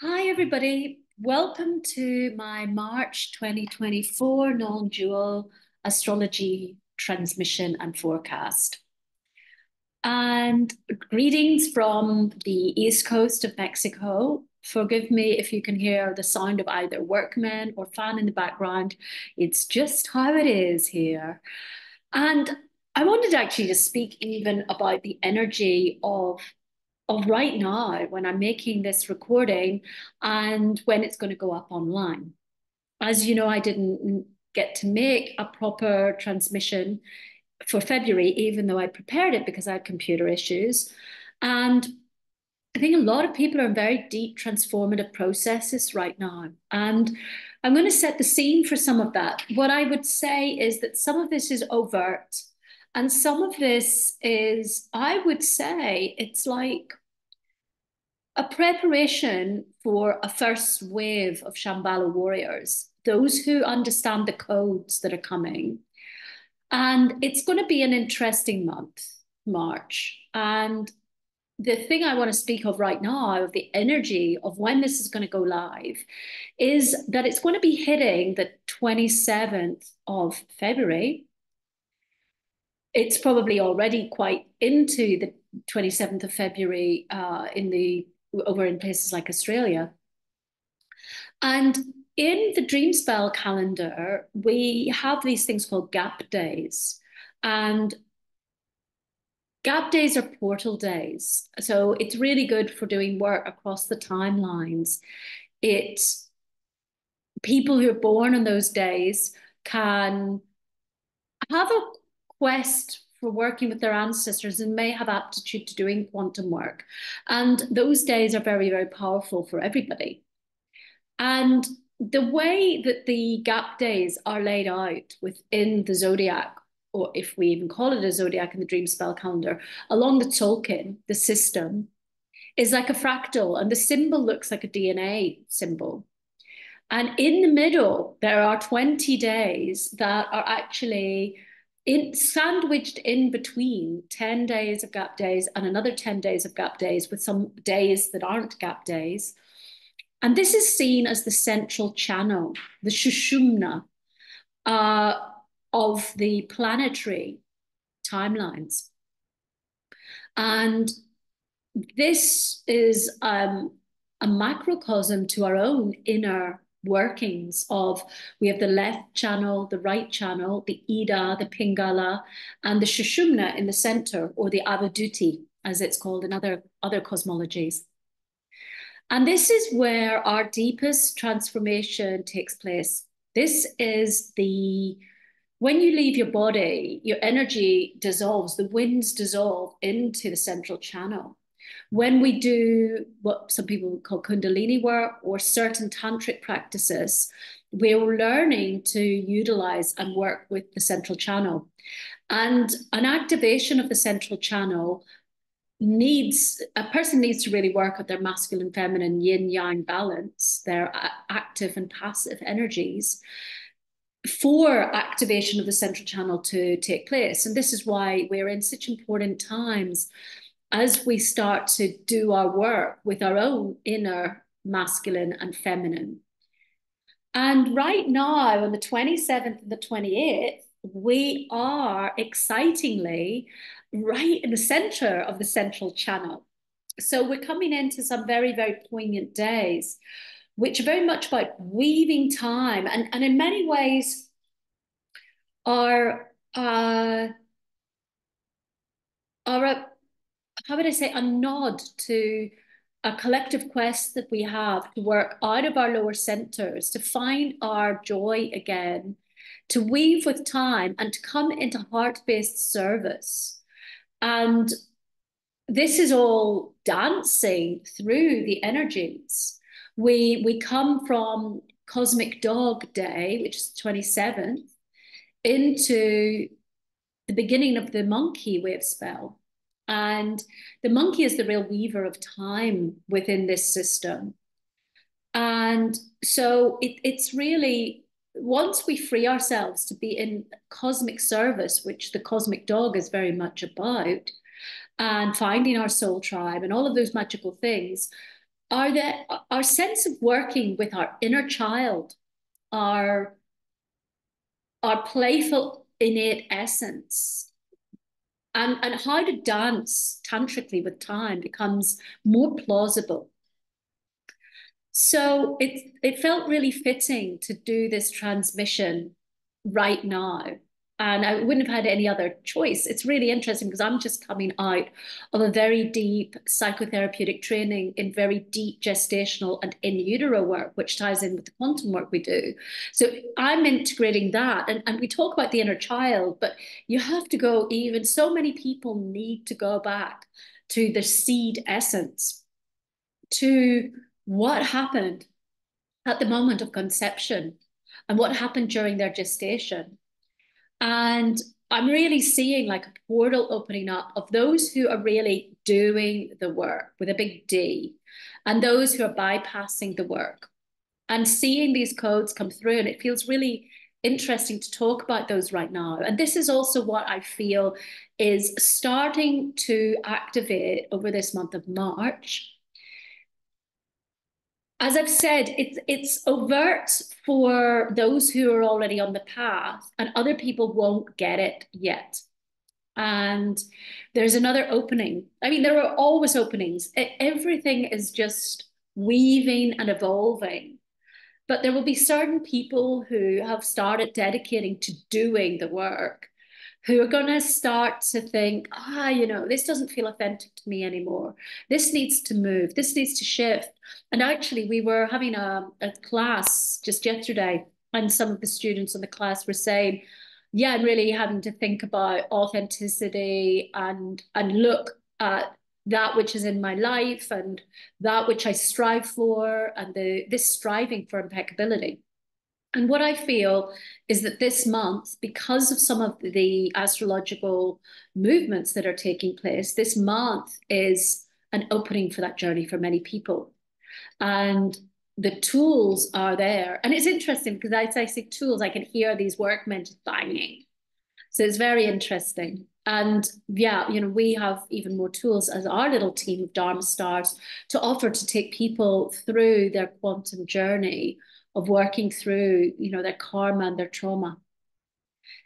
Hi, everybody. Welcome to my March 2024 non-dual astrology transmission and forecast. And greetings from the East Coast of Mexico. Forgive me if you can hear the sound of either workmen or fan in the background. It's just how it is here. And I wanted to actually just speak even about the energy of right now when I'm making this recording and when it's going to go up online. As you know, I didn't get to make a proper transmission for February, even though I prepared it because I had computer issues. And I think a lot of people are in very deep transformative processes right now. And I'm going to set the scene for some of that. What I would say is that some of this is overt, and some of this is, I would say, it's like a preparation for a first wave of Shambhala warriors, those who understand the codes that are coming. And it's going to be an interesting month, March. And the thing I want to speak of right now, of the energy of when this is going to go live, is that it's going to be hitting the 27th of February. It's probably already quite into the 27th of February over in places like Australia. And in the Dreamspell calendar, we have these things called gap days. And gap days are portal days. So it's really good for doing work across the timelines. It's people who are born on those days can have a quest for working with their ancestors and may have aptitude to doing quantum work. And those days are very, very powerful for everybody. And the way that the gap days are laid out within the zodiac, or if we even call it a zodiac in the dream spell calendar, along the Tolkien, the system, is like a fractal, and the symbol looks like a DNA symbol. And in the middle, there are 20 days that are actually sandwiched in between 10 days of gap days and another 10 days of gap days, with some days that aren't gap days. And this is seen as the central channel, the Shushumna uh, of the planetary timelines. And this is a macrocosm to our own inner workings of, we have the left channel, the right channel, the Ida, the Pingala, and the Shushumna in the center, or the Avaduti, as it's called in other cosmologies. And this is where our deepest transformation takes place. This is when you leave your body, your energy dissolves, the winds dissolve into the central channel. When we do what some people call Kundalini work or certain tantric practices, we're learning to utilize and work with the central channel. And an activation of the central channel a person needs to really work at their masculine, feminine, yin yang balance, their active and passive energies, for activation of the central channel to take place. And this is why we're in such important times as we start to do our work with our own inner masculine and feminine. And right now, on the 27th and the 28th, we are excitingly right in the center of the central channel. So we're coming into some very, very poignant days, which are very much about weaving time, and in many ways are a, how would I say, a nod to a collective quest that we have to work out of our lower centers, to find our joy again, to weave with time, and to come into heart-based service. And this is all dancing through the energies. We come from Cosmic Dog Day, which is the 27th, into the beginning of the monkey wave spell. And the monkey is the real weaver of time within this system. And so it's really, once we free ourselves to be in cosmic service, which the cosmic dog is very much about, and finding our soul tribe and all of those magical things, our sense of working with our inner child, our playful innate essence, and how to dance tantrically with time becomes more plausible. So it felt really fitting to do this transmission right now. And I wouldn't have had any other choice. It's really interesting because I'm just coming out of a very deep psychotherapeutic training in very deep gestational and in utero work, which ties in with the quantum work we do. So I'm integrating that. And we talk about the inner child, but you have to go even, so many people need to go back to the seed essence, to what happened at the moment of conception and what happened during their gestation. And I'm really seeing like a portal opening up of those who are really doing the work with a big D, and those who are bypassing the work, and seeing these codes come through. And it feels really interesting to talk about those right now. And this is also what I feel is starting to activate over this month of March. As I've said, it's overt for those who are already on the path, and other people won't get it yet. And there's another opening. I mean, there are always openings. Everything is just weaving and evolving. But there will be certain people who have started dedicating to doing the work, who are going to start to think, this doesn't feel authentic to me anymore. This needs to move. This needs to shift. And actually, we were having a class just yesterday, and some of the students in the class were saying, yeah, I'm really having to think about authenticity and look at that which is in my life and that which I strive for, and this striving for impeccability. And what I feel is that this month, because of some of the astrological movements that are taking place, this month is an opening for that journey for many people. And the tools are there. And it's interesting because as I say tools, I can hear these workmen just banging. So it's very interesting. And yeah, we have even more tools as our little team of Dharma Stars to offer to take people through their quantum journey of working through, their karma and their trauma.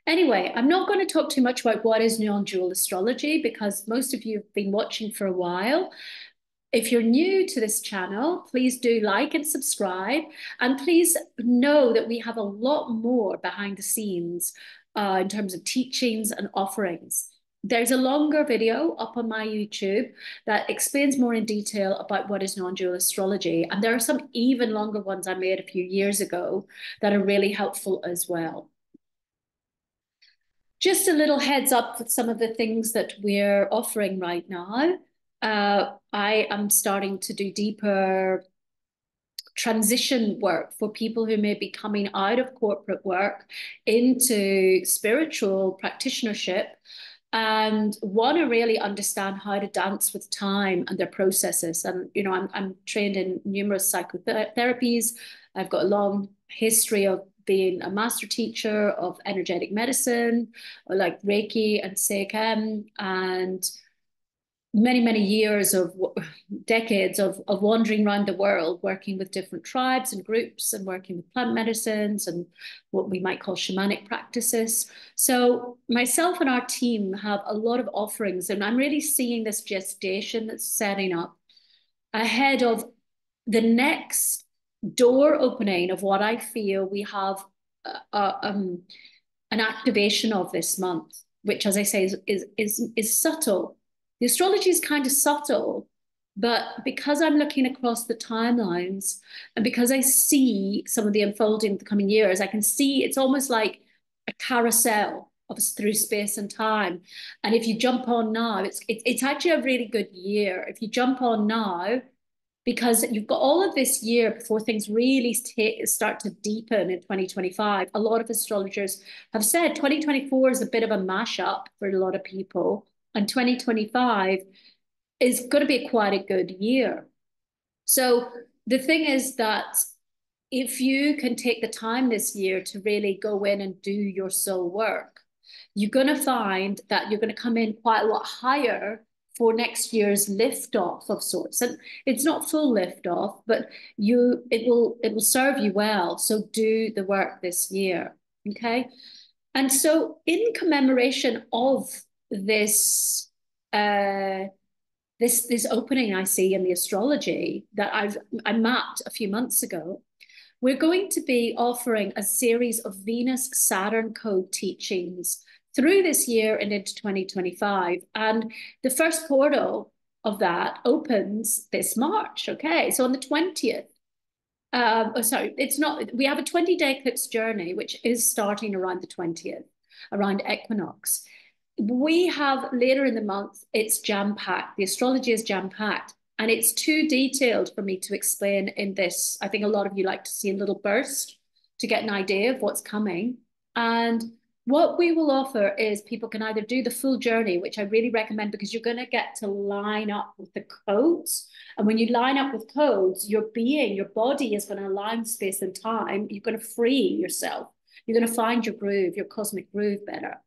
Anyway, I'm not going to talk too much about what is non-dual astrology because most of you have been watching for a while. If you're new to this channel, please do like and subscribe. And please know that we have a lot more behind the scenes in terms of teachings and offerings. There's a longer video up on my YouTube that explains more in detail about what is non-dual astrology. And there are some even longer ones I made a few years ago that are really helpful as well. Just a little heads up with some of the things that we're offering right now. I am starting to do deeper transition work for people who may be coming out of corporate work into spiritual practitionership and want to really understand how to dance with time and their processes. And, I'm trained in numerous psychotherapies. I've got a long history of being a master teacher of energetic medicine, like Reiki and Sekhem, and many years of decades of wandering around the world, working with different tribes and groups and working with plant medicines and what we might call shamanic practices. So myself and our team have a lot of offerings, and I'm really seeing this gestation that's setting up ahead of the next door opening of what I feel we have an activation of this month, which, as I say, is subtle. The astrology is kind of subtle, but because I'm looking across the timelines and because I see some of the unfolding of the coming years, I can see it's almost like a carousel of us through space and time. And if you jump on now, it's actually a really good year. If you jump on now, because you've got all of this year before things really start to deepen in 2025. A lot of astrologers have said 2024 is a bit of a mashup for a lot of people. And 2025 is going to be quite a good year. So the thing is that if you can take the time this year to really go in and do your soul work, you're going to find that you're going to come in quite a lot higher for next year's liftoff of sorts. And it's not full liftoff, but it will serve you well. So do the work this year. Okay. And so in commemoration of this this opening I see in the astrology that I mapped a few months ago, we're going to be offering a series of Venus-Saturn code teachings through this year and into 2025. And the first portal of that opens this March. Okay, so on the 20th, it's not, we have a 20-day eclipse journey, which is starting around the 20th, around equinox. We have later in the month, it's jam-packed. The astrology is jam-packed. And it's too detailed for me to explain in this. I think a lot of you like to see a little burst to get an idea of what's coming. And what we will offer is people can either do the full journey, which I really recommend because you're going to get to line up with the codes. And when you line up with codes, your body is going to align space and time. You're going to free yourself. You're going to find your groove, your cosmic groove better.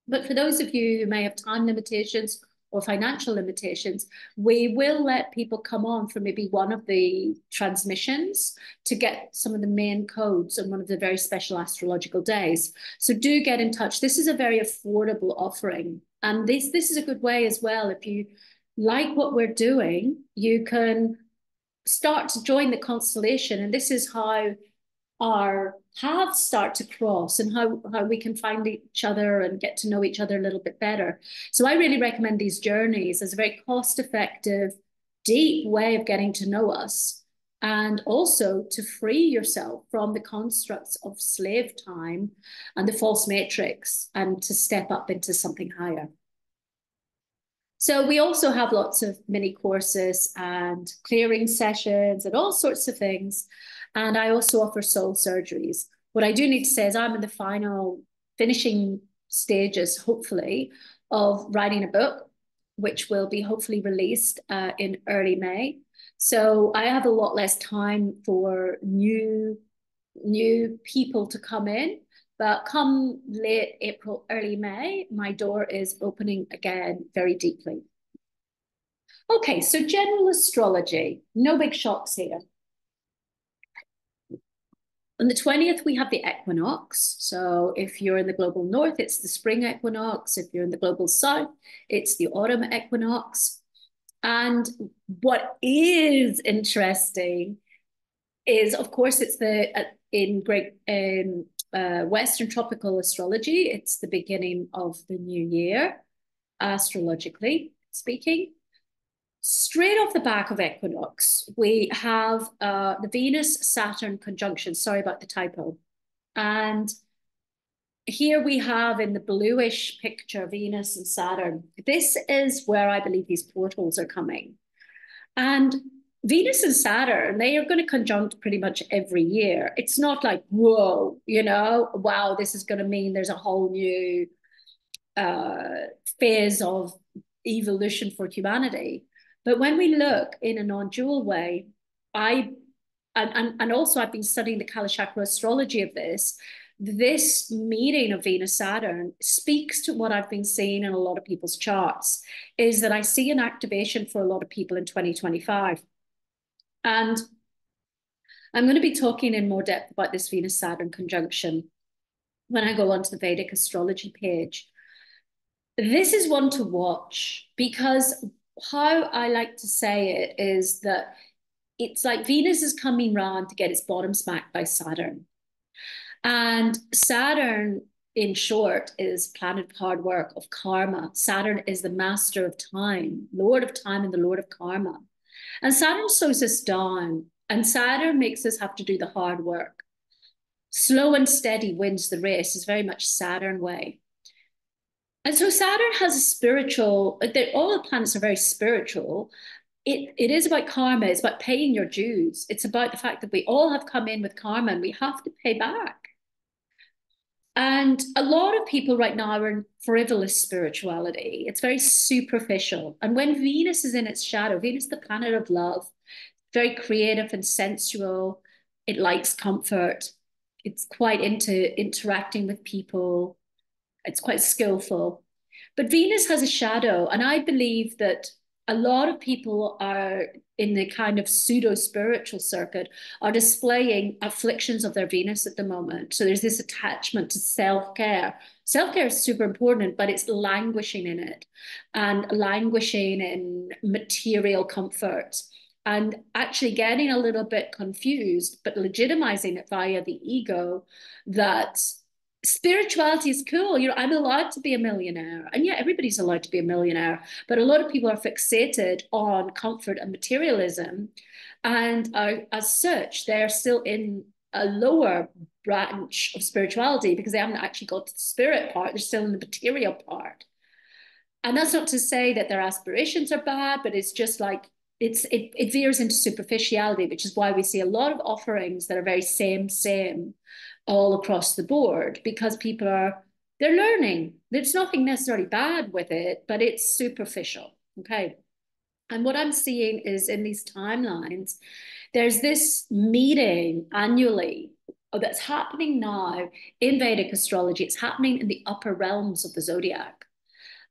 But for those of you who may have time limitations or financial limitations, we will let people come on for maybe one of the transmissions to get some of the main codes on one of the very special astrological days. So do get in touch. This is a very affordable offering. And this is a good way as well. If you like what we're doing, you can start to join the constellation. And this is how our paths start to cross and how we can find each other and get to know each other a little bit better. So I really recommend these journeys as a very cost-effective, deep way of getting to know us, and also to free yourself from the constructs of slave time and the false matrix and to step up into something higher. So we also have lots of mini courses and clearing sessions and all sorts of things. And I also offer soul surgeries. What I do need to say is I'm in the finishing stages, hopefully, of writing a book, which will be hopefully released in early May. So I have a lot less time for new people to come in. But come late April, early May, my door is opening again very deeply. Okay, so general astrology, no big shocks here. On the 20th, we have the equinox. So if you're in the global north, it's the spring equinox. If you're in the global south, it's the autumn equinox. And what is interesting is, of course, it's in Western tropical astrology, it's the beginning of the new year, astrologically speaking. Straight off the back of equinox, we have the Venus-Saturn conjunction. Sorry about the typo. And here we have in the bluish picture, Venus and Saturn. This is where I believe these portals are coming. And Venus and Saturn, they are going to conjunct pretty much every year. It's not like, whoa, wow, this is going to mean there's a whole new phase of evolution for humanity. But when we look in a non-dual way, and also I've been studying the Kalachakra astrology of this meeting of Venus-Saturn speaks to what I've been seeing in a lot of people's charts, is that I see an activation for a lot of people in 2025. And I'm going to be talking in more depth about this Venus-Saturn conjunction when I go onto the Vedic Astrology page. This is one to watch because how I like to say it is that it's like Venus is coming round to get its bottom smacked by Saturn. And Saturn, in short, is planet of hard work, of karma. Saturn is the master of time, lord of time and the lord of karma. And Saturn slows us down, and Saturn makes us have to do the hard work. Slow and steady wins the race is very much Saturn way. And so Saturn has a spiritual, all the planets are very spiritual. It is about karma. It's about paying your dues. It's about the fact that we all have come in with karma and we have to pay back. And a lot of people right now are in frivolous spirituality. It's very superficial. And when Venus is in its shadow, Venus, the planet of love, very creative and sensual. It likes comfort. It's quite into interacting with people. It's quite skillful. But Venus has a shadow, and I believe that a lot of people are in the kind of pseudo spiritual circuit are displaying afflictions of their Venus at the moment. So there's this attachment to self-care. Self-care is super important, but it's languishing in it and languishing in material comforts and actually getting a little bit confused, but legitimizing it via the ego that spirituality is cool. You know, I'm allowed to be a millionaire. And yeah, everybody's allowed to be a millionaire. But a lot of people are fixated on comfort and materialism. And as such, they're still in a lower branch of spirituality because they haven't actually got to the spirit part. They're still in the material part. And that's not to say that their aspirations are bad, but it's just like it veers into superficiality, which is why we see a lot of offerings that are very same all across the board because people are they're learning. There's nothing necessarily bad with it, but it's superficial. Okay. And what I'm seeing is in these timelines, there's this meeting annually that's happening now in Vedic astrology. It's happening in the upper realms of the zodiac.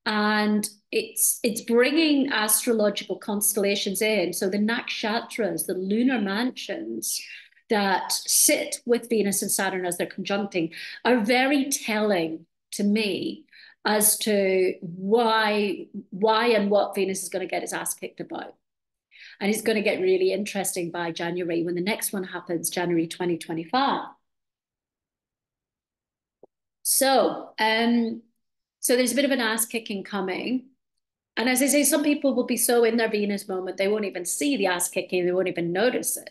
And it's bringing astrological constellations in. So the nakshatras, the lunar mansions that sit with Venus and Saturn as they're conjuncting, are very telling to me as to why and what Venus is going to get his ass kicked about. And it's going to get really interesting by January when the next one happens, January 2025. So there's a bit of an ass kicking coming. And as I say, some people will be so in their Venus moment, they won't even see the ass kicking, they won't even notice it.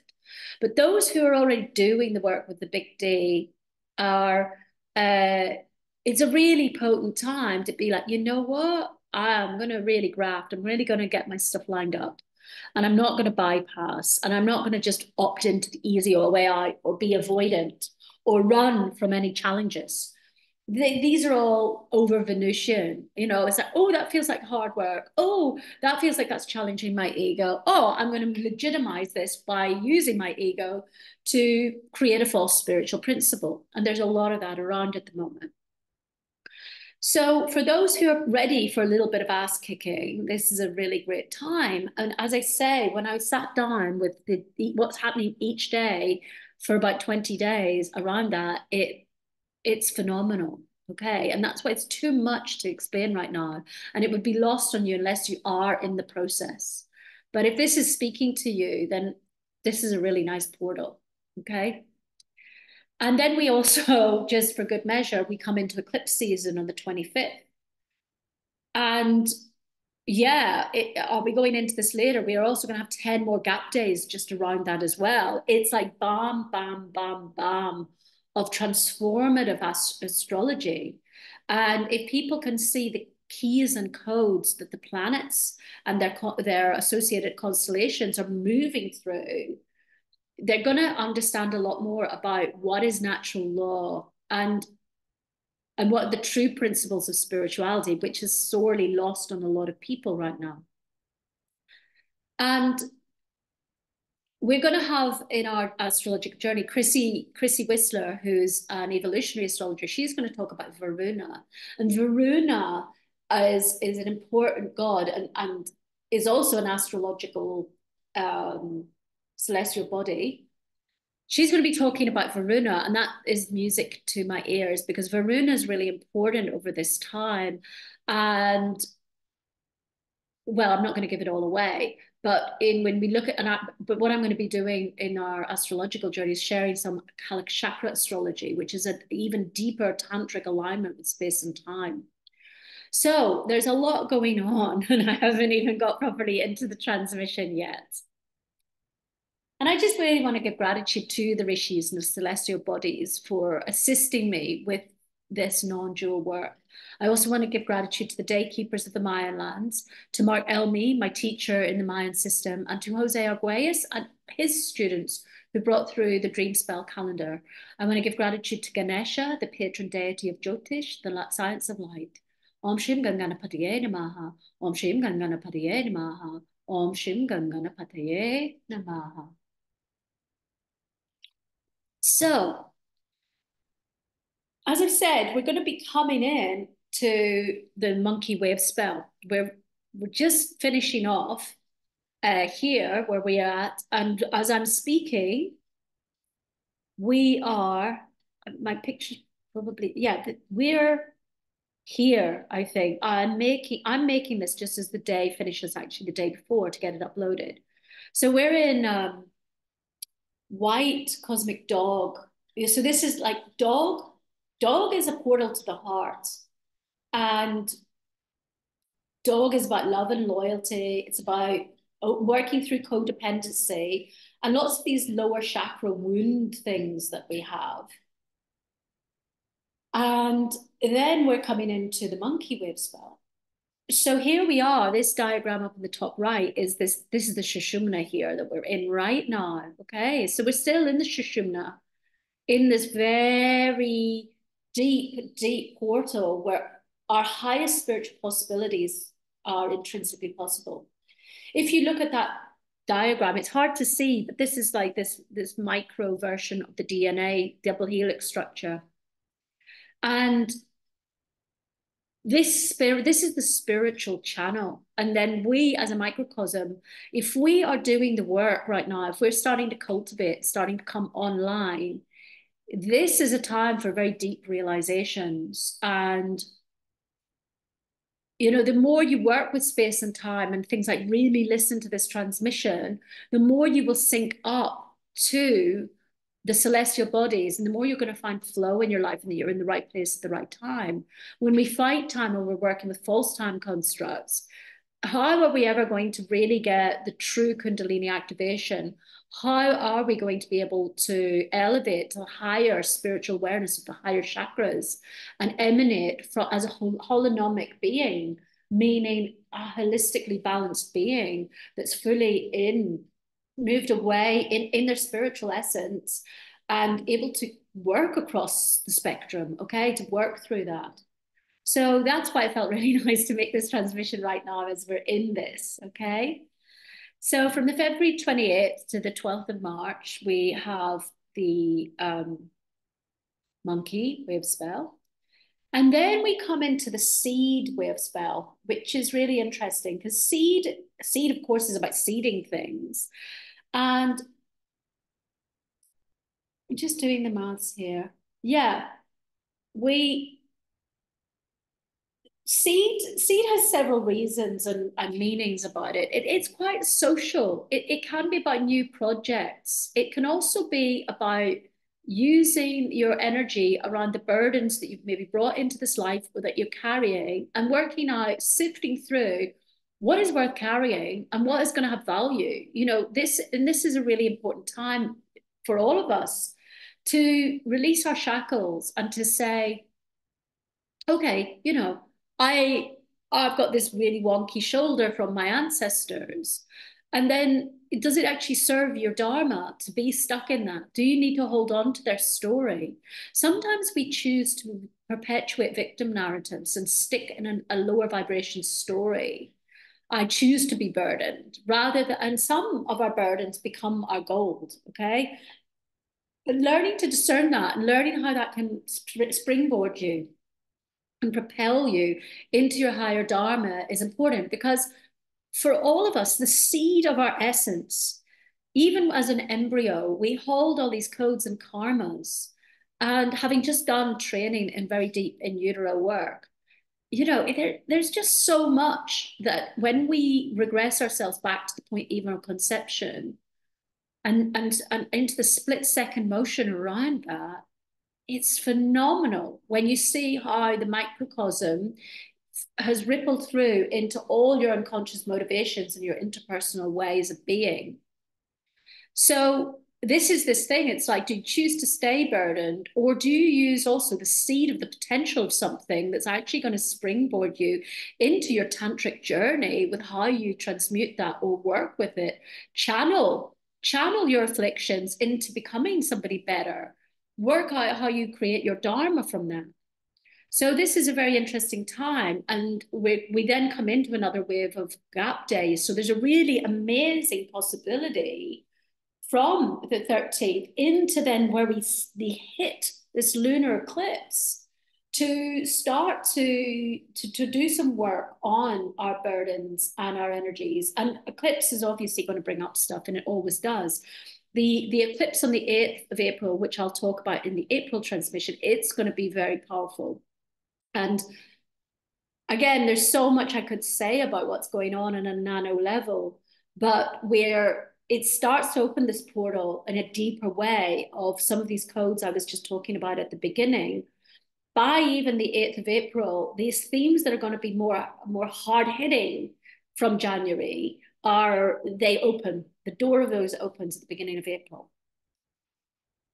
But those who are already doing the work with the big D are, it's a really potent time to be like, you know what? I'm going to really graft. I'm really going to get my stuff lined up. And I'm not going to bypass. And I'm not going to just opt into the easy or way out or be avoidant or run from any challenges. These are all over Venusian. You know, it's like, oh, that feels like hard work. Oh, that feels like that's challenging my ego. Oh, I'm going to legitimize this by using my ego to create a false spiritual principle. And there's a lot of that around at the moment. So for those who are ready for a little bit of ass kicking, this is a really great time. And as I say, when I sat down with what's happening each day for about 20 days around that, it's phenomenal. Okay. And that's why it's too much to explain right now. And it would be lost on you unless you are in the process. But if this is speaking to you, then this is a really nice portal. Okay. And then we also, just for good measure, we come into eclipse season on the 25th. And yeah, I'll be going into this later. We are also going to have 10 more gap days just around that as well. It's like bam, bam, bam, bam of transformative astrology. And if people can see the keys and codes that the planets and their associated constellations are moving through, they're going to understand a lot more about what is natural law and what the true principles of spirituality, which is sorely lost on a lot of people right now. And we're going to have in our astrological journey, Chrissy Whistler, who's an evolutionary astrologer. She's going to talk about Varuna. And Varuna is an important god and is also an astrological celestial body. She's going to be talking about Varuna, and that is music to my ears because Varuna is really important over this time. And well, I'm not going to give it all away, but when we look at but what I'm going to be doing in our astrological journey is sharing some chakra astrology, which is an even deeper tantric alignment with space and time. So there's a lot going on, and I haven't even got properly into the transmission yet. And I just really want to give gratitude to the rishis and the celestial bodies for assisting me with this non-dual work. I also want to give gratitude to the day keepers of the Mayan lands, to Mark Elmi, my teacher in the Mayan system, and to Jose Arguelles and his students who brought through the Dreamspell calendar. I want to give gratitude to Ganesha, the patron deity of Jyotish, the science of light. Om Shim Ganganapatiye Namaha. Om Shim Ganganapatiye Namaha. Om Shim Ganganapatiye Namaha. So, as I said, we're going to be coming in to the monkey wave spell. We're just finishing off here where we're at. And as I'm speaking, we are, my picture probably, yeah, we're here, I think. I'm making this just as the day finishes, actually the day before, to get it uploaded. So we're in white cosmic dog. So this is like dog. Dog is a portal to the heart. And dog is about love and loyalty. It's about working through codependency and lots of these lower chakra wound things that we have. And then we're coming into the monkey wave spell. So here we are. This diagram up in the top right is this is the Sushumna here that we're in right now. Okay, so we're still in the Sushumna, in this very deep portal where our highest spiritual possibilities are intrinsically possible. If you look at that diagram, it's hard to see, but this is like this micro version of the DNA double helix structure. And this is the spiritual channel. And then we as a microcosm, if we are doing the work right now, if we're starting to cultivate, starting to come online, this is a time for very deep realizations. And you know, the more you work with space and time and things like really listen to this transmission, the more you will sync up to the celestial bodies, and the more you're going to find flow in your life and that you're in the right place at the right time. When we fight time or we're working with false time constructs, how are we ever going to really get the true Kundalini activation? How are we going to be able to elevate to higher spiritual awareness of the higher chakras and emanate from, as a holonomic being, meaning a holistically balanced being that's fully moved away in their spiritual essence and able to work across the spectrum, okay, to work through that. So that's why it felt really nice to make this transmission right now as we're in this, okay? So from the February 28th to the 12th of March, we have the monkey wave spell. And then we come into the seed wave spell, which is really interesting because seed, of course, is about seeding things. And I'm just doing the maths here. Yeah, seed has several reasons and meanings about it. It's quite social. It can be about new projects. It can also be about using your energy around the burdens that you've maybe brought into this life or that you're carrying and working out, sifting through what is worth carrying and what is going to have value. You know, this is a really important time for all of us to release our shackles and to say, okay, you know, I've got this really wonky shoulder from my ancestors. And then does it actually serve your Dharma to be stuck in that? Do you need to hold on to their story? Sometimes we choose to perpetuate victim narratives and stick in a lower vibration story. I choose to be burdened rather than, and some of our burdens become our gold, okay? But learning to discern that and learning how that can springboard you and propel you into your higher Dharma is important, because for all of us, the seed of our essence, even as an embryo, we hold all these codes and karmas. And having just done training in very deep in utero work, you know, there's just so much that when we regress ourselves back to the point even of conception and into the split second motion around that, it's phenomenal when you see how the microcosm has rippled through into all your unconscious motivations and your interpersonal ways of being. So this is this thing. It's like, do you choose to stay burdened, or do you use also the seed of the potential of something that's actually going to springboard you into your tantric journey with how you transmute that or work with it, channel your afflictions into becoming somebody better, work out how you create your Dharma from them. So this is a very interesting time. And we then come into another wave of gap days. So there's a really amazing possibility from the 13th into then where we hit this lunar eclipse. to start to do some work on our burdens and our energies. And eclipse is obviously going to bring up stuff, and it always does. The eclipse on the 8th of April, which I'll talk about in the April transmission, it's going to be very powerful. And again, there's so much I could say about what's going on a nano level, but where it starts to open this portal in a deeper way of some of these codes I was just talking about at the beginning. By even the 8th of April, these themes that are going to be more hard hitting from January they open. The door of those opens at the beginning of April.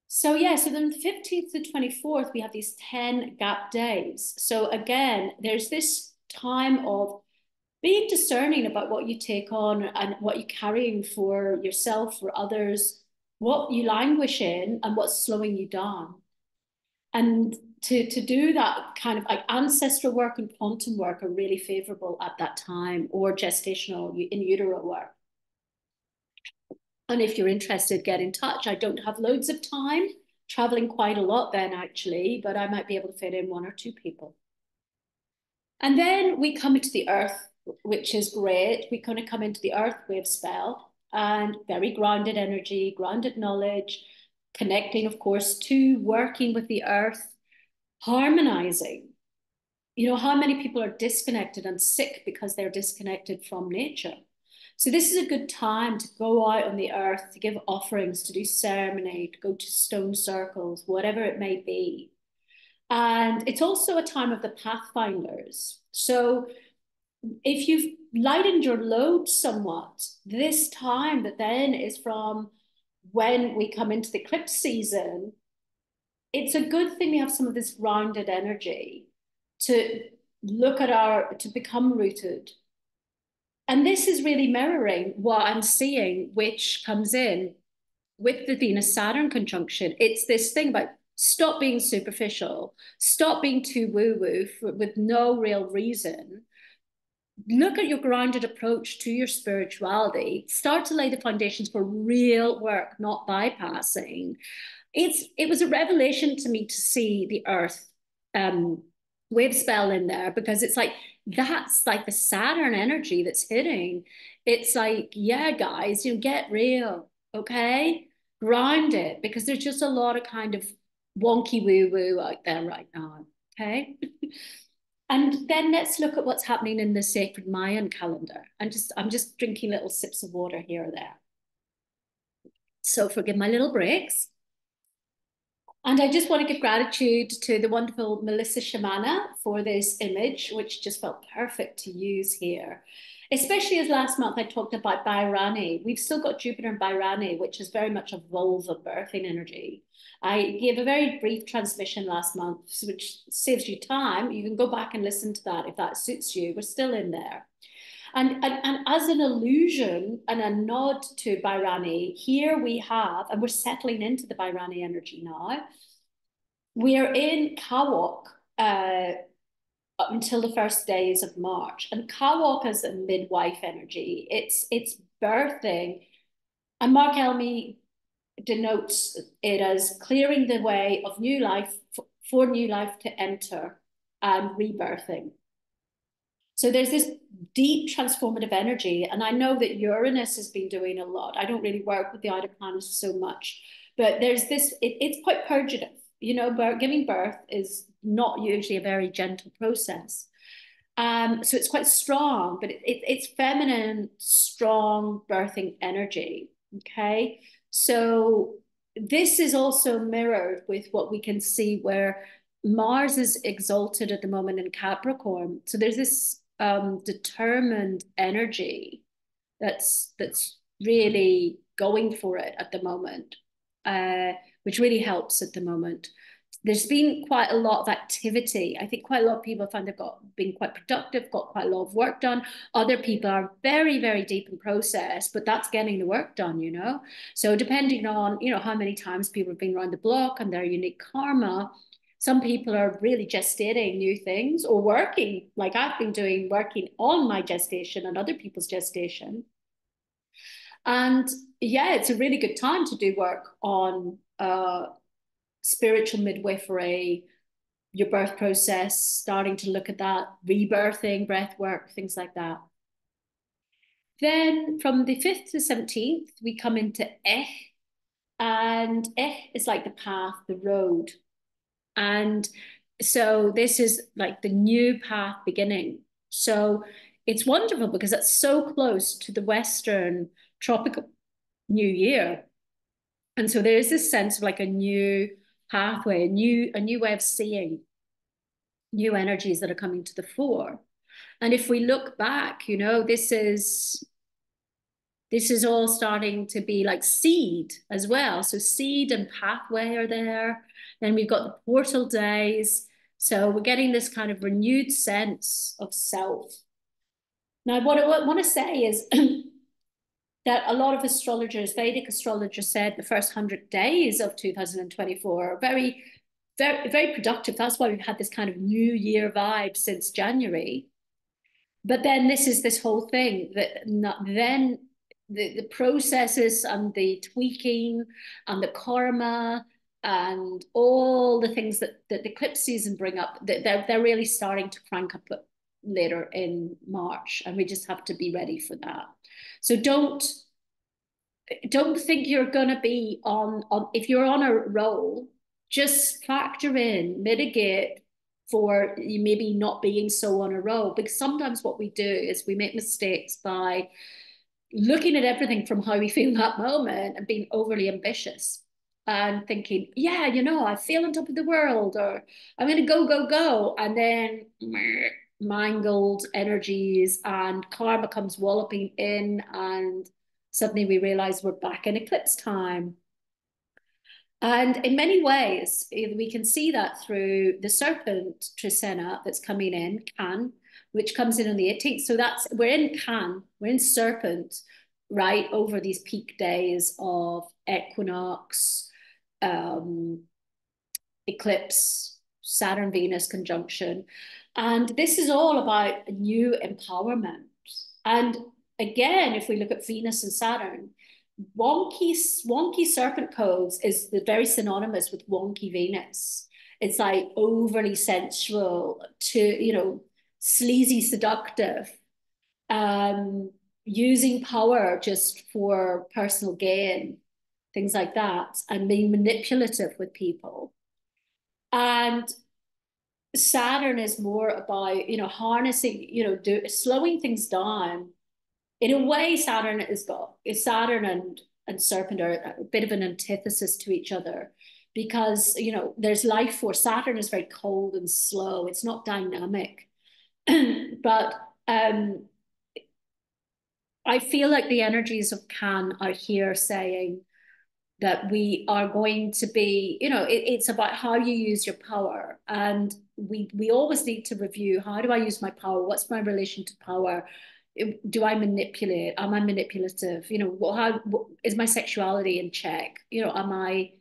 So then the 15th to 24th, we have these 10 gap days. So again, there's this time of being discerning about what you take on and what you're carrying for yourself, for others, what you languish in and what's slowing you down. And to do that kind of like ancestral work and quantum work are really favorable at that time, or gestational in utero work. And if you're interested, get in touch. I don't have loads of time, traveling quite a lot then actually, but I might be able to fit in 1 or 2 people. And then we come into the earth, which is great. We're going to come into the earth wave spell, and very grounded energy, grounded knowledge, connecting, of course, to working with the earth, harmonizing. You know, how many people are disconnected and sick because they're disconnected from nature? So this is a good time to go out on the earth, to give offerings, to do ceremony, to go to stone circles, whatever it may be. And it's also a time of the pathfinders. So if you've lightened your load somewhat, this time that then is from when we come into the eclipse season, it's a good thing we have some of this grounded energy to look at to become rooted. And this is really mirroring what I'm seeing, which comes in with the Venus-Saturn conjunction. It's this thing about stop being superficial, stop being too woo-woo with no real reason. Look at your grounded approach to your spirituality. Start to lay the foundations for real work, not bypassing. It was a revelation to me to see the earth wave spell in there, because it's like, that's like the Saturn energy that's hitting. It's like, yeah, guys, get real, okay? Ground it, because there's just a lot of kind of wonky woo-woo out there right now, okay? And then let's look at what's happening in the sacred Mayan calendar. I'm just drinking little sips of water here or there. So forgive my little breaks. And I just want to give gratitude to the wonderful Melissa Shamana for this image, which just felt perfect to use here. Especially as last month I talked about Bhairani. We've still got Jupiter in Bhairani, which is very much a vulva birthing energy. I gave a very brief transmission last month, which saves you time. You can go back and listen to that if that suits you. We're still in there. And as an illusion and a nod to Bhairani, here we have, and we're settling into the Bhairani energy now. We're in Kawok up until the first days of March. And Kawok is a midwife energy. It's birthing. And Mark Elmy denotes it as clearing the way of new life, for new life to enter, and rebirthing. So there's this deep transformative energy. And I know that Uranus has been doing a lot. I don't really work with the outer planets so much, but there's this, it's quite purgative. Giving birth is not usually a very gentle process. So it's quite strong, but it's feminine, strong birthing energy, okay? So this is also mirrored with what we can see where Mars is exalted at the moment in Capricorn. So there's this determined energy that's really going for it at the moment, which really helps at the moment. There's been quite a lot of activity. I think quite a lot of people find they've been quite productive, got quite a lot of work done. Other people are very, very deep in process, but that's getting the work done, So depending on, how many times people have been around the block and their unique karma, some people are really gestating new things or working, like I've been working on my gestation and other people's gestation. And yeah, it's a really good time to do work on spiritual midwifery, your birth process, starting to look at that, rebirthing, breath work, things like that. Then from the 5th to 17th, we come into and is like the path, the road. And so this is like the new path beginning. So it's wonderful because that's so close to the Western tropical New Year. And so there is this sense of like a new pathway, a new way of seeing, new energies that are coming to the fore. And if we look back, you know, this is all starting to be like seed as well. So seed and pathway are there. Then we've got the portal days. So we're getting this kind of renewed sense of self. Now, what I want to say is that a lot of astrologers, Vedic astrologers, said the first 100 days of 2024 are very, very, very productive. That's why we've had this kind of New Year vibe since January. But then this whole thing that then the processes and the tweaking and the karma and all the things that the eclipse season bring up, they're really starting to crank up later in March, and we just have to be ready for that. So don't think you're going to be on if you're on a roll, just factor in, mitigate for you maybe not being so on a roll, because sometimes what we do is we make mistakes by looking at everything from how we feel that moment and being overly ambitious and thinking, yeah, you know, I feel on top of the world, or I'm going to go. And then mangled energies and karma comes walloping in, and suddenly we realize we're back in eclipse time. And in many ways, we can see that through the serpent Trisena that's coming in, Can, which comes in on the 18th. So we're in Can, we're in serpent, right, over these peak days of equinox, eclipse, Saturn Venus conjunction. And this is all about new empowerment. And again, if we look at Venus and Saturn, wonky serpent codes is very synonymous with wonky Venus. It's like overly sensual, sleazy, seductive, using power just for personal gain, things like that, and being manipulative with people. And Saturn is more about, harnessing, slowing things down. In a way, Saturn and Serpent are a bit of an antithesis to each other, because, there's life force. Saturn is very cold and slow. It's not dynamic. But I feel like the energies of Can are here saying that we are going to be, it's about how you use your power. And we always need to review, how do I use my power? What's my relation to power? Do I manipulate? Am I manipulative? How is my sexuality in check? Am I,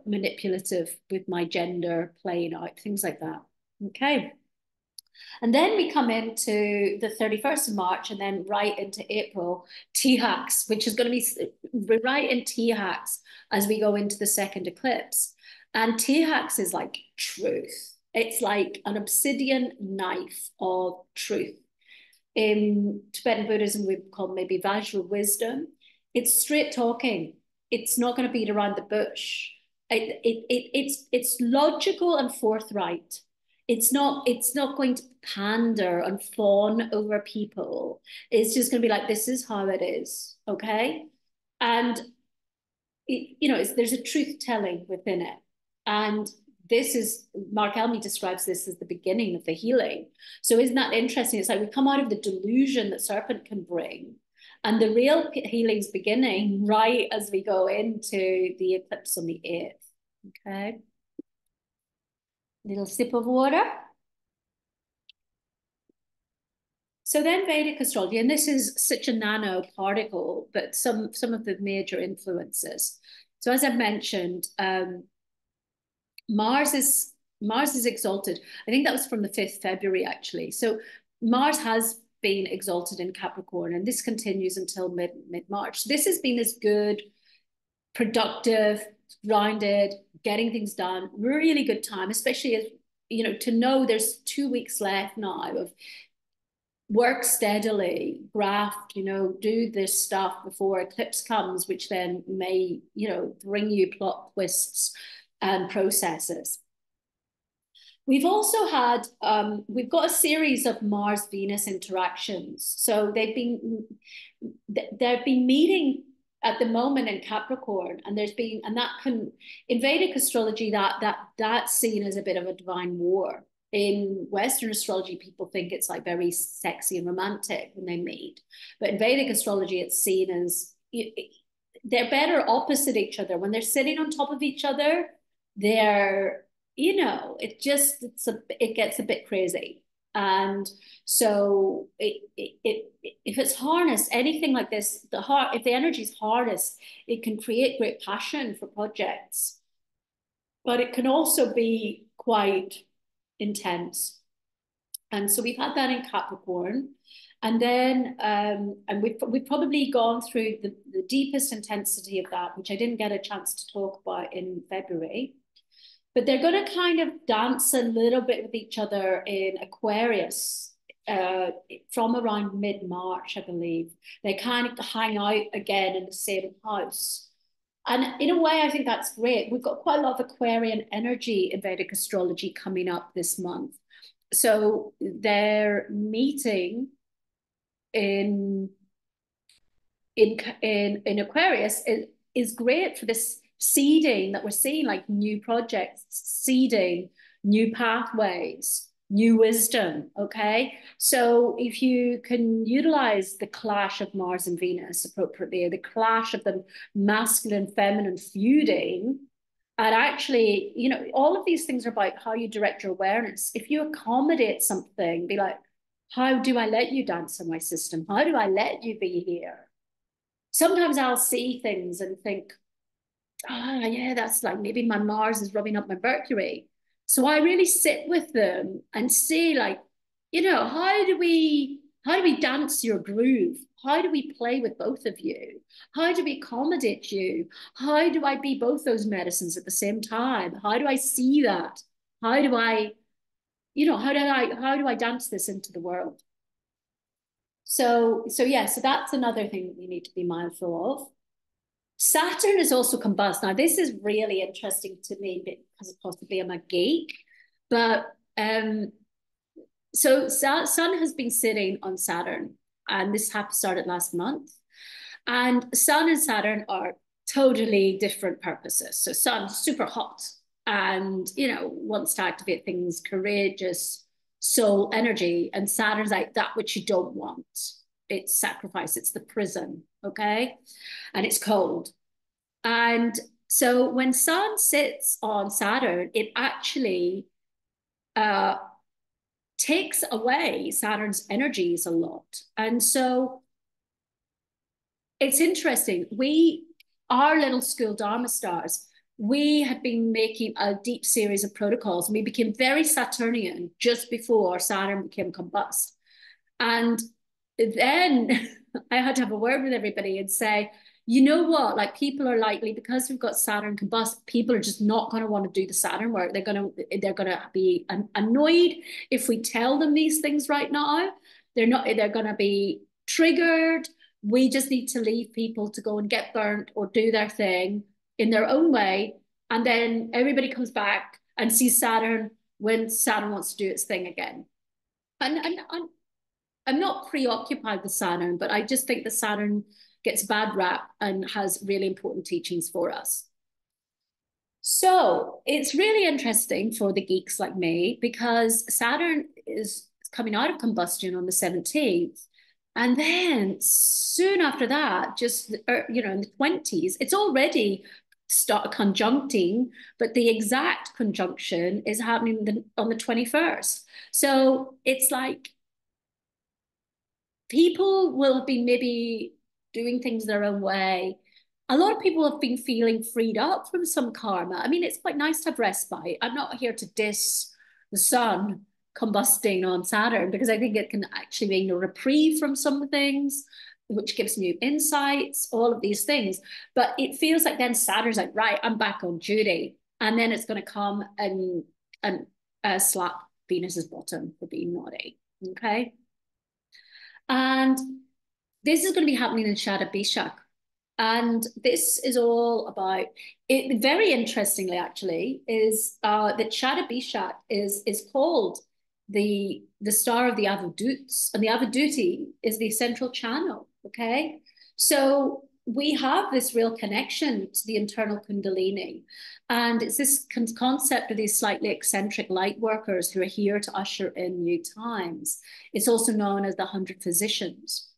manipulative with my gender playing out? Things like that. Okay. And then we come into the 31st of March, and then right into April, T-Hax, which is going to be right in T-Hax as we go into the second eclipse. And T-Hax is like truth. It's like an obsidian knife of truth. In Tibetan Buddhism, we call maybe Vajra wisdom. It's straight talking. It's not going to beat around the bush. It's logical and forthright. It's not going to pander and fawn over people. It's just going to be like, this is how it is, okay? And there's a truth telling within it. And Mark Elmy describes this as the beginning of the healing. So isn't that interesting? It's like we come out of the delusion that serpent can bring, and the real healing's beginning right as we go into the eclipse on the 8th. Okay. Little sip of water. So then Vedic astrology, and this is such a nano particle, but some of the major influences. So as I mentioned, Mars is exalted. I think that was from the 5th February, actually. So Mars has been exalted in Capricorn, and this continues until mid-March. This has been this good, productive, grounded, getting things done, really good time, especially as to know there's 2 weeks left now of work steadily, graft, do this stuff before eclipse comes, which then may, bring you plot twists and processes. We've also had, we've got a series of Mars-Venus interactions. So they've been meeting at the moment in Capricorn, and that can, in Vedic astrology, that's seen as a bit of a divine war. In Western astrology, people think it's like very sexy and romantic when they meet. But in Vedic astrology, it's seen as, they're better opposite each other. When they're sitting on top of each other, they're, it gets a bit crazy. And so if it's harnessed, anything like this, if the energy is harnessed, it can create great passion for projects. But it can also be quite intense. And so we've had that in Capricorn. And then, and we've probably gone through the deepest intensity of that, which I didn't get a chance to talk about in February. But they're going to kind of dance a little bit with each other in Aquarius from around mid-March, I believe. They kind of hang out again in the same house. And in a way, I think that's great. We've got quite a lot of Aquarian energy in Vedic astrology coming up this month. So they're meeting in Aquarius is great for this seeding that we're seeing, like new projects, seeding, new pathways, new wisdom, okay? So if you can utilize the clash of Mars and Venus appropriately, or the clash of the masculine, feminine feuding, and actually, all of these things are about how you direct your awareness. If you accommodate something, be like, how do I let you dance in my system? How do I let you be here? Sometimes I'll see things and think, yeah, that's like maybe my Mars is rubbing up my Mercury. So I really sit with them and say, like, how do we dance your groove? How do we play with both of you? How do we accommodate you? How do I be both those medicines at the same time? How do I see that? How do I, how do I dance this into the world? So that's another thing that we need to be mindful of. Saturn is also combust. Now, this is really interesting to me because possibly I'm a geek, but so Sun has been sitting on Saturn, and this started last month. And Sun and Saturn are totally different purposes. So Sun's super hot and, wants to activate things, courageous soul energy, and Saturn's like that which you don't want. It's sacrifice, it's the prison, okay? And it's cold. And so when Sun sits on Saturn, it actually takes away Saturn's energies a lot. And so it's interesting. Our little school, Dharma Stars, we had been making a deep series of protocols, and we became very Saturnian just before Saturn became combust. And then I had to have a word with everybody and say, you know what, like people are likely, because we've got Saturn combust, people are just not going to want to do the Saturn work. They're going to be annoyed if we tell them these things right now. They're going to be triggered. We just need to leave people to go and get burnt or do their thing in their own way. And then everybody comes back and sees Saturn when Saturn wants to do its thing again. And I'm not preoccupied with Saturn, but I just think that Saturn gets a bad rap and has really important teachings for us. So it's really interesting for the geeks like me, because Saturn is coming out of combustion on the 17th. And then soon after that, just, in the 20s, it's already start conjuncting, but the exact conjunction is happening on the 21st. So it's like people will have been maybe doing things their own way. A lot of people have been feeling freed up from some karma. I mean, it's quite nice to have respite. I'm not here to diss the sun combusting on Saturn, because I think it can actually mean a reprieve from some things, which gives new insights, all of these things. But it feels like then Saturn's like, right, I'm back on duty. And then it's going to come and slap Venus's bottom for being naughty. Okay. And this is going to be happening in Shada Bishak. And this is all about it. Very interestingly, actually, is that Shada Bishak is called the star of the Avaduts, and the Avaduti is the central channel. Okay, so we have this real connection to the internal Kundalini, and it's this concept of these slightly eccentric light workers who are here to usher in new times. It's also known as the 100 Physicians.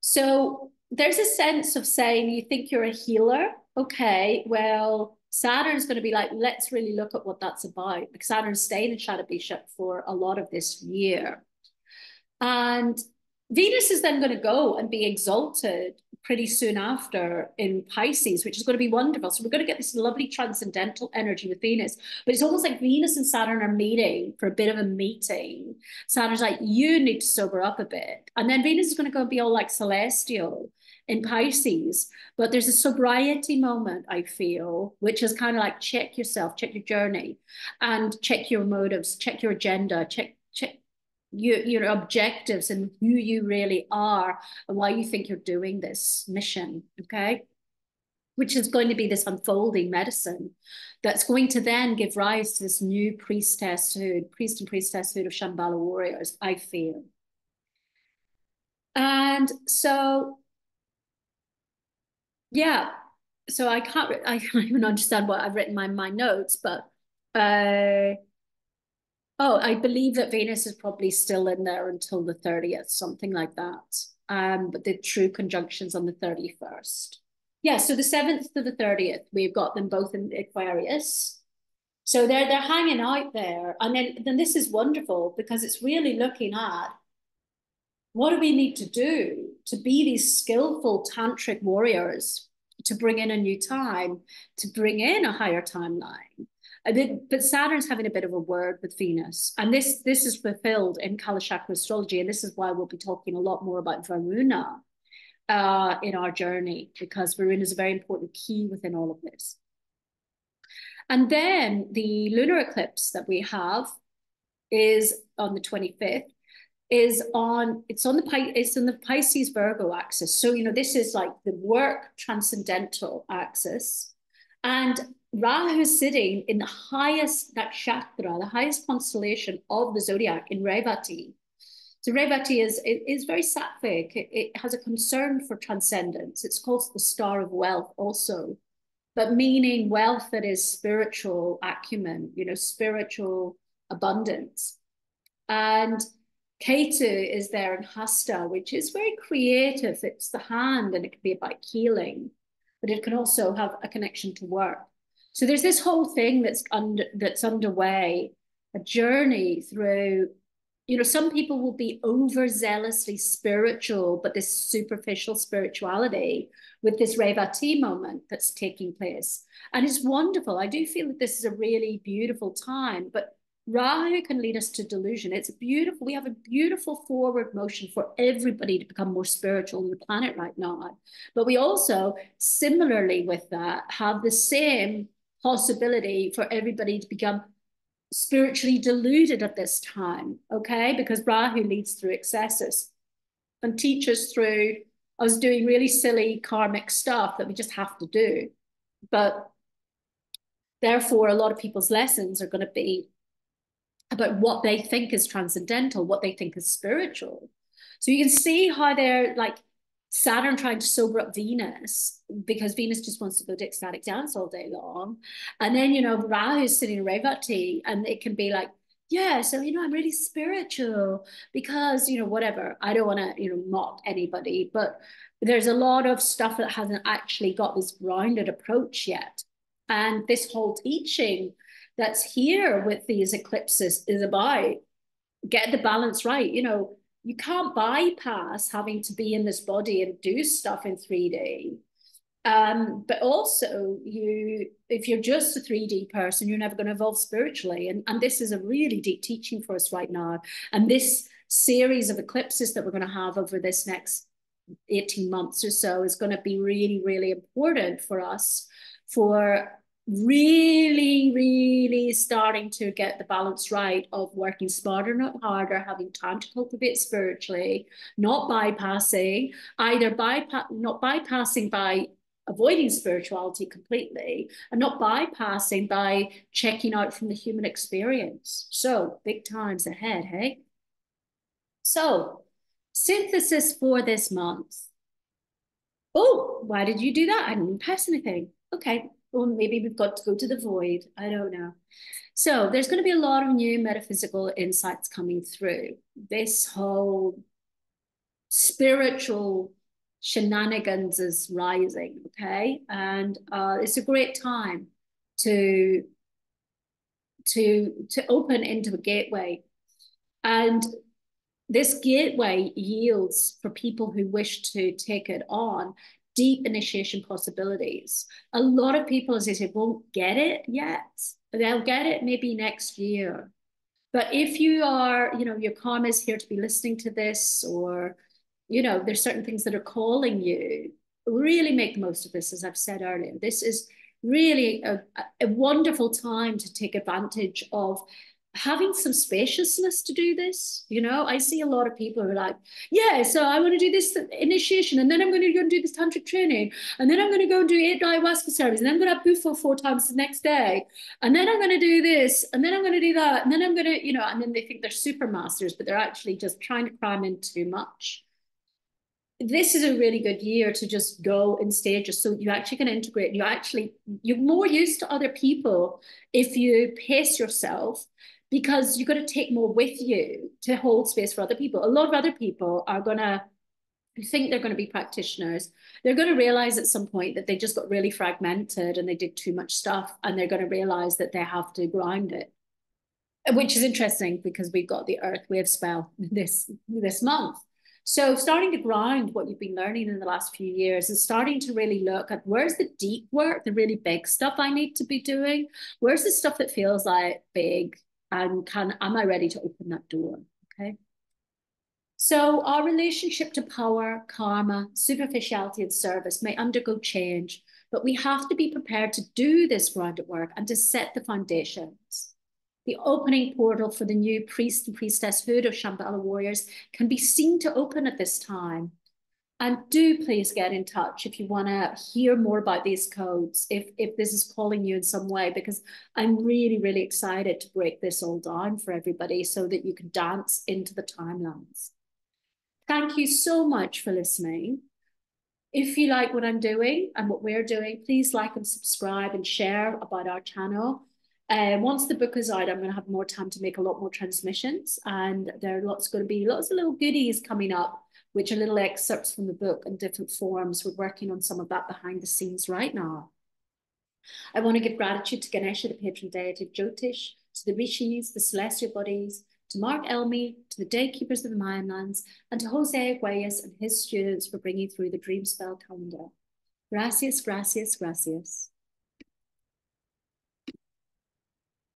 So there's a sense of saying, you think you're a healer? Okay, well, Saturn's going to be like, let's really look at what that's about, because Saturn's staying in Shadabisha for a lot of this year. And Venus is then going to go and be exalted pretty soon after in Pisces, which is going to be wonderful. So we're going to get this lovely transcendental energy with Venus, but it's almost like Venus and Saturn are meeting for a bit of a meeting. Saturn's like, you need to sober up a bit. And then Venus is going to go and be all like celestial in Pisces, but there's a sobriety moment, I feel, which is kind of like check yourself, check your journey, and check your motives, check your agenda, check your objectives and who you really are and why you think you're doing this mission, okay? Which is going to be this unfolding medicine that's going to then give rise to this new priest and priestesshood of Shambhala warriors, I feel. And so, yeah, so I can't even understand what I've written in my notes, but oh, I believe that Venus is probably still in there until the 30th, something like that. But the true conjunctions on the 31st. Yeah, so the 7th to the 30th, we've got them both in Aquarius. So they're hanging out there. And then this is wonderful because it's really looking at what do we need to do to be these skillful tantric warriors, to bring in a new time, to bring in a higher timeline. But Saturn's having a bit of a word with Venus, and this is fulfilled in Kalachakra astrology, and this is why we'll be talking a lot more about Varuna in our journey, because Varuna is a very important key within all of this. And then the lunar eclipse that we have is on the 25th. It's in the Pisces Virgo axis. So this is like the work transcendental axis, and Rahu is sitting in the highest nakshatra, the highest constellation of the zodiac in Revati. So Revati is very sattvic. It has a concern for transcendence. It's called the star of wealth also, but meaning wealth that is spiritual acumen, spiritual abundance. And Ketu is there in Hasta, which is very creative. It's the hand, and it can be about healing, but it can also have a connection to work. So there's this whole thing that's underway, a journey through, some people will be overzealously spiritual, but this superficial spirituality with this Revati moment that's taking place. And it's wonderful. I do feel that this is a really beautiful time, but Rahu can lead us to delusion. It's beautiful. We have a beautiful forward motion for everybody to become more spiritual on the planet right now. But we also, similarly with that, have the same possibility for everybody to become spiritually deluded at this time, okay? Because Rahu leads through excesses and teaches through us doing really silly karmic stuff that we just have to do. But therefore, a lot of people's lessons are going to be about what they think is transcendental, what they think is spiritual. So you can see how they're like Saturn trying to sober up Venus, because Venus just wants to go to ecstatic dance all day long. And then, Rahu is sitting in Revati, and it can be like, yeah, so, I'm really spiritual because, whatever. I don't want to, mock anybody, but there's a lot of stuff that hasn't actually got this grounded approach yet. And this whole teaching that's here with these eclipses is about get the balance right. You can't bypass having to be in this body and do stuff in 3D. But also, if you're just a 3D person, you're never going to evolve spiritually. And this is a really deep teaching for us right now. And this series of eclipses that we're going to have over this next 18 months or so is going to be really, really important for us, for really, really starting to get the balance right of working smarter, not harder, having time to cultivate spiritually, not bypassing, not bypassing by avoiding spirituality completely, and not bypassing by checking out from the human experience. So big times ahead, hey? So synthesis for this month. Oh, why did you do that? I didn't pass anything. Okay. Well, maybe we've got to go to the void. I don't know. So there's going to be a lot of new metaphysical insights coming through. This whole spiritual shenanigans is rising, okay? And it's a great time to open into a gateway. And this gateway yields for people who wish to take it on deep initiation possibilities. A lot of people, as I said, won't get it yet. They'll get it maybe next year. But if you are, your karma is here to be listening to this, or, there's certain things that are calling you, really make the most of this, as I've said earlier. This is really a wonderful time to take advantage of having some spaciousness to do this. I see a lot of people who are like, yeah, so I want to do this initiation, and then I'm going to go and do this tantric training, and then I'm going to go and do 8 ayahuasca ceremonies, and then I'm going to have bufo 4 times the next day, and then I'm going to do this, and then I'm going to do that, and then I'm going to, and then they think they're super masters, but they're actually just trying to cram in too much. This is a really good year to just go in stages, so you actually can integrate. You're more used to other people if you pace yourself, because you're going to take more with you to hold space for other people. A lot of other people are going to think they're going to be practitioners. They're going to realize at some point that they just got really fragmented and they did too much stuff, and they're going to realize that they have to ground it, which is interesting because we've got the Earth wave spell this month. So starting to ground what you've been learning in the last few years, and starting to really look at where's the deep work, the really big stuff I need to be doing? Where's the stuff that feels like big? And am I ready to open that door? Okay. So our relationship to power, karma, superficiality, and service may undergo change, but we have to be prepared to do this grounded work and to set the foundations. The opening portal for the new priest and priestesshood of Shambhala warriors can be seen to open at this time. And do please get in touch if you want to hear more about these codes, if this is calling you in some way, because I'm really, really excited to break this all down for everybody so that you can dance into the timelines. Thank you so much for listening. If you like what I'm doing and what we're doing, please like and subscribe and share about our channel. Once the book is out, I'm going to have more time to make a lot more transmissions, and there are going to be lots of little goodies coming up, which are little excerpts from the book in different forms. We're working on some of that behind the scenes right now. I want to give gratitude to Ganesha, the patron deity of Jyotish, to the Rishis, the celestial bodies, to Mark Elmy, to the day keepers of the Mayan lands, and to Jose Aguayas and his students for bringing through the Dreamspell calendar. Gracias, gracias, gracias.